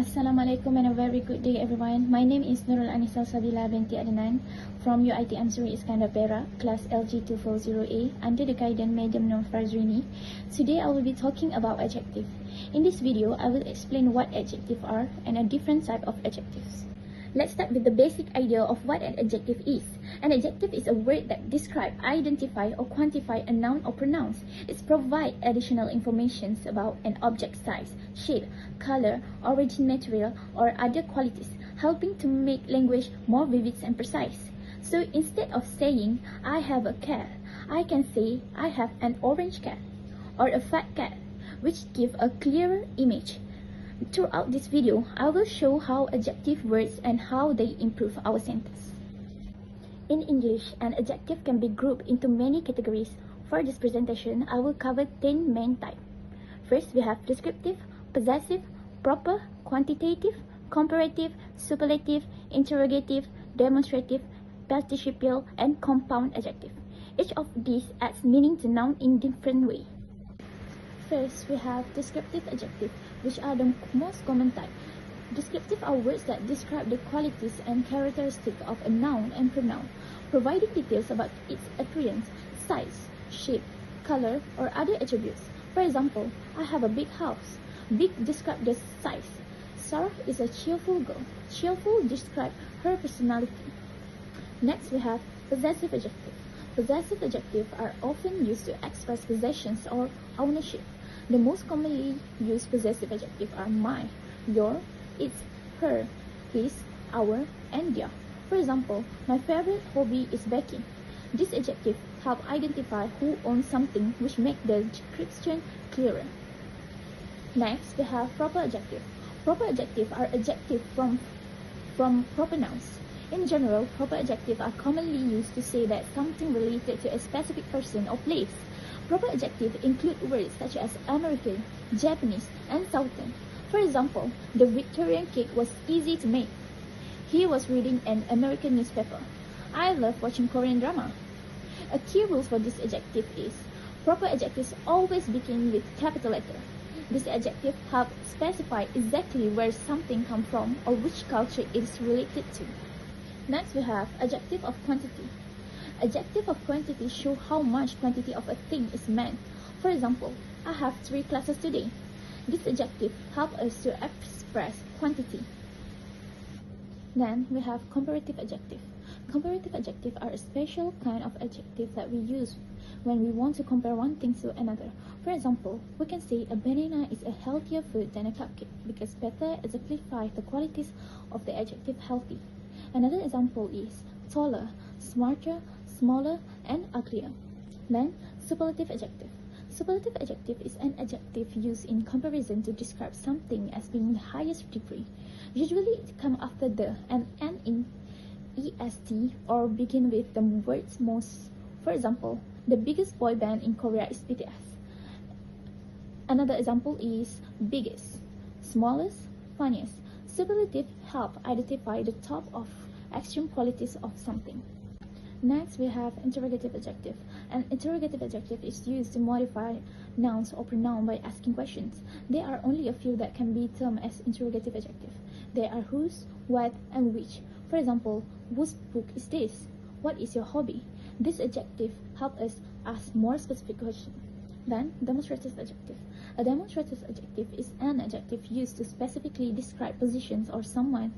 Assalamualaikum and a very good day everyone. My name is Nurul Anisal Sabila binti Adnan from UIT Amsuri Iskandar Perak, class LG240A under the guidance Madam Nur Farzrini. Today I will be talking about adjective. In this video, I will explain what adjectives are and a different type of adjectives. Let's start with the basic idea of what an adjective is. An adjective is a word that describes, identify or quantify a noun or pronoun. It provides additional information about an object's size, shape, color, origin, material, or other qualities, helping to make language more vivid and precise. So instead of saying, I have a cat, I can say, I have an orange cat, or a fat cat, which give a clearer image. Throughout this video, I will show how adjective works and how they improve our sentence. In English, an adjective can be grouped into many categories. For this presentation, I will cover 10 main types. First, we have descriptive, possessive, proper, quantitative, comparative, superlative, interrogative, demonstrative, participial, and compound adjective. Each of these adds meaning to noun in different ways. First, we have descriptive adjectives, which are the most common type. Descriptive are words that describe the qualities and characteristics of a noun and pronoun, providing details about its appearance, size, shape, color, or other attributes. For example, I have a big house. Big describes the size. Sarah is a cheerful girl. Cheerful describes her personality. Next, we have possessive adjectives. Possessive adjectives are often used to express possessions or ownership. The most commonly used possessive adjectives are my, your, its, her, his, our, and their. For example, my favorite hobby is baking. This adjective helps identify who owns something, which makes the description clearer. Next, we have proper adjectives. Proper adjectives are adjectives from proper nouns. In general, proper adjectives are commonly used to say that something related to a specific person or place. Proper adjectives include words such as American, Japanese, and Southern. For example, the Victorian cake was easy to make. He was reading an American newspaper. I love watching Korean drama. A key rule for this adjective is proper adjectives always begin with capital letter. This adjective helps specify exactly where something comes from or which culture it is related to. Next, we have adjective of quantity. Adjective of quantity show how much quantity of a thing is meant. For example, I have 3 classes today. This adjective helps us to express quantity. Then we have comparative adjective. Comparative adjectives are a special kind of adjective that we use when we want to compare one thing to another. For example, we can say a banana is a healthier food than a cupcake because better exemplifies the qualities of the adjective healthy. Another example is taller, smarter, smaller, and uglier. Then, superlative adjective. Superlative adjective is an adjective used in comparison to describe something as being the highest degree. Usually it comes after the and end in est or begin with the words most. For example, the biggest boy band in Korea is BTS. Another example is biggest, smallest, funniest. Superlative help identify the top of extreme qualities of something. Next, we have interrogative adjective. An interrogative adjective is used to modify nouns or pronoun by asking questions. There are only a few that can be termed as interrogative adjective. They are whose, what, and which. For example, whose book is this? What is your hobby? This adjective helps us ask more specific questions. Then, demonstrative adjective. A demonstrative adjective is an adjective used to specifically describe positions or someone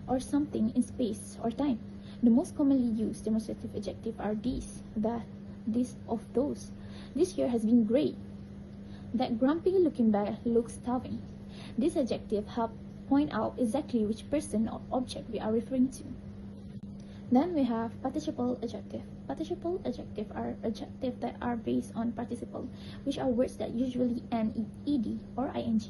or something in space or time. The most commonly used demonstrative adjectives are these, that, this, of those. This year has been great. That grumpy-looking bear looks starving. This adjective helps point out exactly which person or object we are referring to. Then we have participial adjective. Participial adjectives are adjectives that are based on participle, which are words that usually end in ed or ing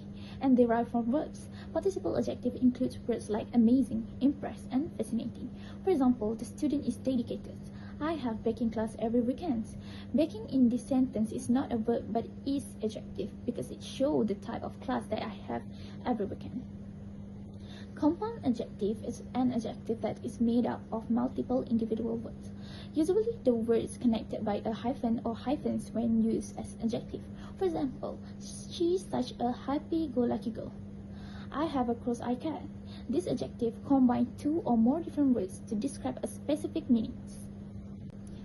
and derive from verbs. Participial adjective includes words like amazing, impressed, and fascinating. For example, the student is dedicated. I have baking class every weekend. Baking in this sentence is not a verb but is adjective because it shows the type of class that I have every weekend. Compound adjective is an adjective that is made up of multiple individual words. Usually, the word is connected by a hyphen or hyphens when used as adjective. For example, she is such a happy-go-lucky girl. I have a cross-eyed cat. This adjective combines two or more different words to describe a specific meaning.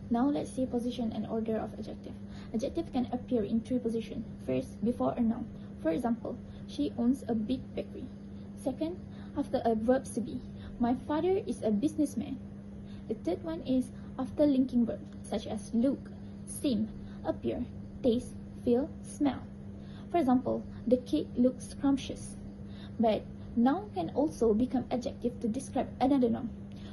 Now let's see position and order of adjective. Adjective can appear in three positions. First, before a noun. For example, she owns a big bakery. Second, after a verb to be. My father is a businessman. The third one is after linking verbs such as look, seem, appear, taste, feel, smell. For example, the cake looks scrumptious. But noun can also become adjective to describe another noun.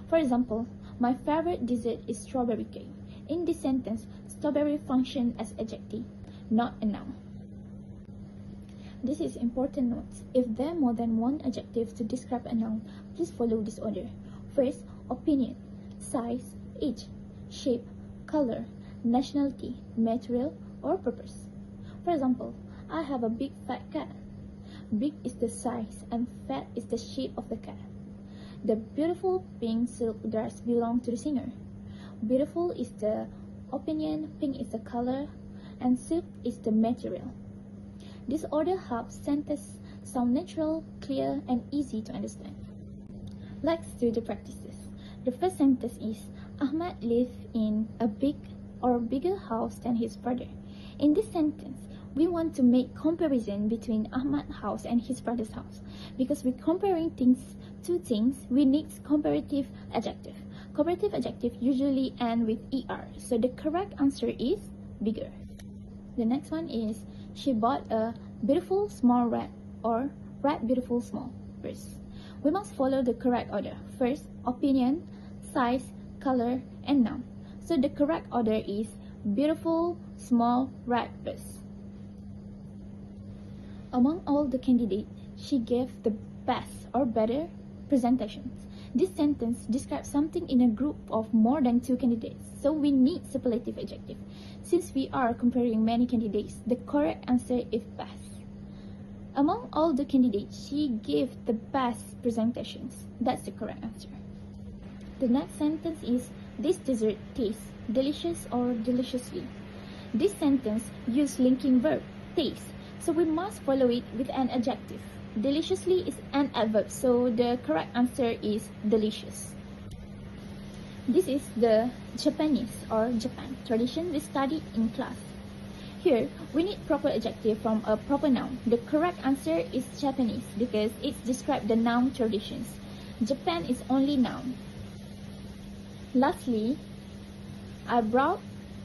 For example, my favorite dessert is strawberry cake. In this sentence, strawberry functions as adjective, not a noun. This is important note. If there are more than one adjective to describe a noun, please follow this order. First, opinion, size, age, shape, color, nationality, material, or purpose. For example, I have a big fat cat. Big is the size and fat is the shape of the cat. The beautiful pink silk dress belongs to the singer. Beautiful is the opinion, pink is the color, and silk is the material. This order helps sentences sound natural, clear, and easy to understand. Let's do the practices. The first sentence is, Ahmad lives in a big or bigger house than his brother. In this sentence, we want to make comparison between Ahmad's house and his brother's house. Because we're comparing two things, we need comparative adjective. Comparative adjective usually end with er, so the correct answer is bigger. The next one is, she bought a beautiful small rat or rat beautiful small purse. We must follow the correct order. First, opinion, size, color, and noun. So the correct order is beautiful small rat purse. Among all the candidates, she gave the best or better presentations. This sentence describes something in a group of more than two candidates, so we need superlative adjective. Since we are comparing many candidates, the correct answer is best. Among all the candidates, she gave the best presentations. That's the correct answer. The next sentence is, this dessert tastes delicious or deliciously. This sentence uses linking verb, taste, so we must follow it with an adjective. Deliciously is an adverb, so the correct answer is delicious. This is the Japanese or Japan tradition we studied in class. Here, we need proper adjective from a proper noun. The correct answer is Japanese because it describes the noun traditions. Japan is only noun. Lastly, I brought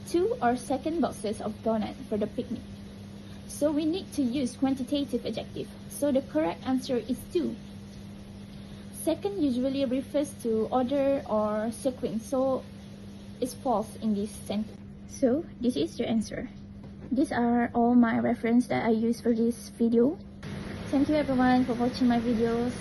2 or second boxes of donut for the picnic. So we need to use quantitative adjective. So the correct answer is 2. Second usually refers to order or sequence, so it's false in this sentence. So this is your answer. These are all my references that I use for this video. Thank you everyone for watching my videos.